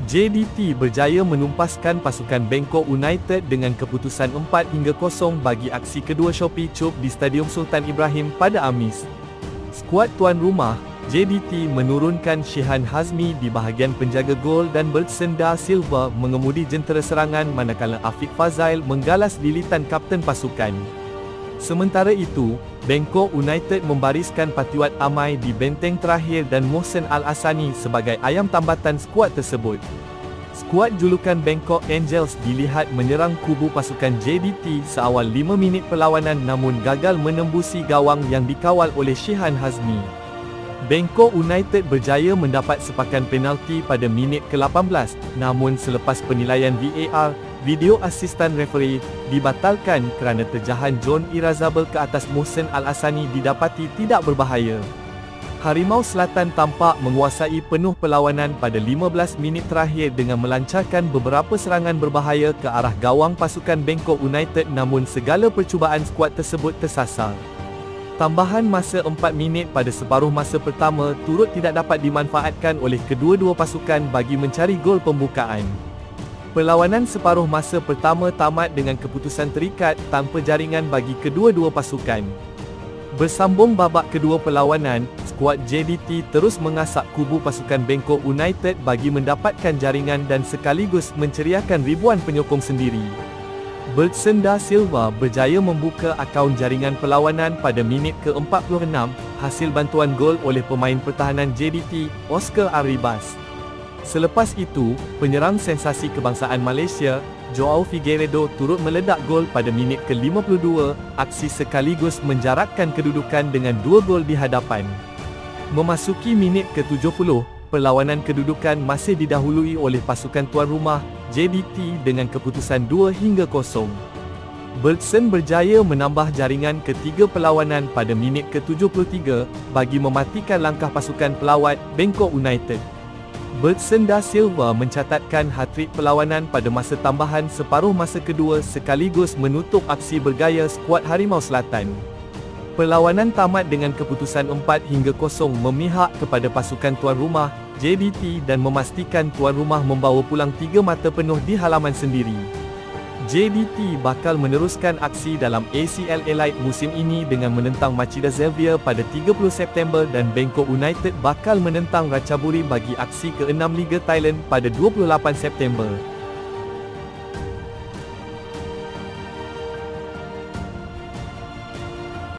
JDT berjaya menumpaskan pasukan Bangkok United dengan keputusan 4-0 bagi aksi kedua Shopee Cup di Stadium Sultan Ibrahim pada Khamis. Skuad tuan rumah, JDT menurunkan Shehan Hazmi di bahagian penjaga gol dan Bertson Da Silva mengemudi jentera serangan manakala Afiq Fazail menggalas lilitan kapten pasukan. Sementara itu, Bangkok United membariskan Patiwat Amai di benteng terakhir dan Mohsen Al-Asani sebagai ayam tambatan skuad tersebut. Skuad julukan Bangkok Angels dilihat menyerang kubu pasukan JDT seawal 5 minit perlawanan namun gagal menembusi gawang yang dikawal oleh Shehan Hazmi. Bangkok United berjaya mendapat sepakan penalti pada minit ke-18, namun selepas penilaian VAR, video asistan referee dibatalkan kerana terjahan John Irazabel ke atas Mohsen Al-Asani didapati tidak berbahaya. Harimau Selatan tampak menguasai penuh perlawanan pada 15 minit terakhir dengan melancarkan beberapa serangan berbahaya ke arah gawang pasukan Bangkok United namun segala percubaan skuad tersebut tersasar. Tambahan masa 4 minit pada separuh masa pertama turut tidak dapat dimanfaatkan oleh kedua-dua pasukan bagi mencari gol pembukaan. Perlawanan separuh masa pertama tamat dengan keputusan terikat tanpa jaringan bagi kedua-dua pasukan. Bersambung babak kedua perlawanan, skuad JDT terus mengasak kubu pasukan Bangkok United bagi mendapatkan jaringan dan sekaligus menceriakan ribuan penyokong sendiri. Bertson Da Silva berjaya membuka akaun jaringan perlawanan pada minit ke-46, hasil bantuan gol oleh pemain pertahanan JDT, Oscar Arribas. Selepas itu, penyerang sensasi kebangsaan Malaysia, Joao Figueiredo turut meledak gol pada minit ke-52, aksi sekaligus menjarakkan kedudukan dengan 2 gol di hadapan. Memasuki minit ke-70, perlawanan kedudukan masih didahului oleh pasukan tuan rumah, JDT dengan keputusan 2-0. Bertson berjaya menambah jaringan ketiga perlawanan pada minit ke-73 bagi mematikan langkah pasukan pelawat Bangkok United. Bertson Da Silva mencatatkan hat-trick perlawanan pada masa tambahan separuh masa kedua sekaligus menutup aksi bergaya skuad Harimau Selatan. Perlawanan tamat dengan keputusan 4-0 memihak kepada pasukan tuan rumah, JDT dan memastikan tuan rumah membawa pulang 3 mata penuh di halaman sendiri. JDT bakal meneruskan aksi dalam ACL Elite musim ini dengan menentang Machida Xavier pada 30 September dan Bangkok United bakal menentang Ratchaburi bagi aksi ke-6 Liga Thailand pada 28 September.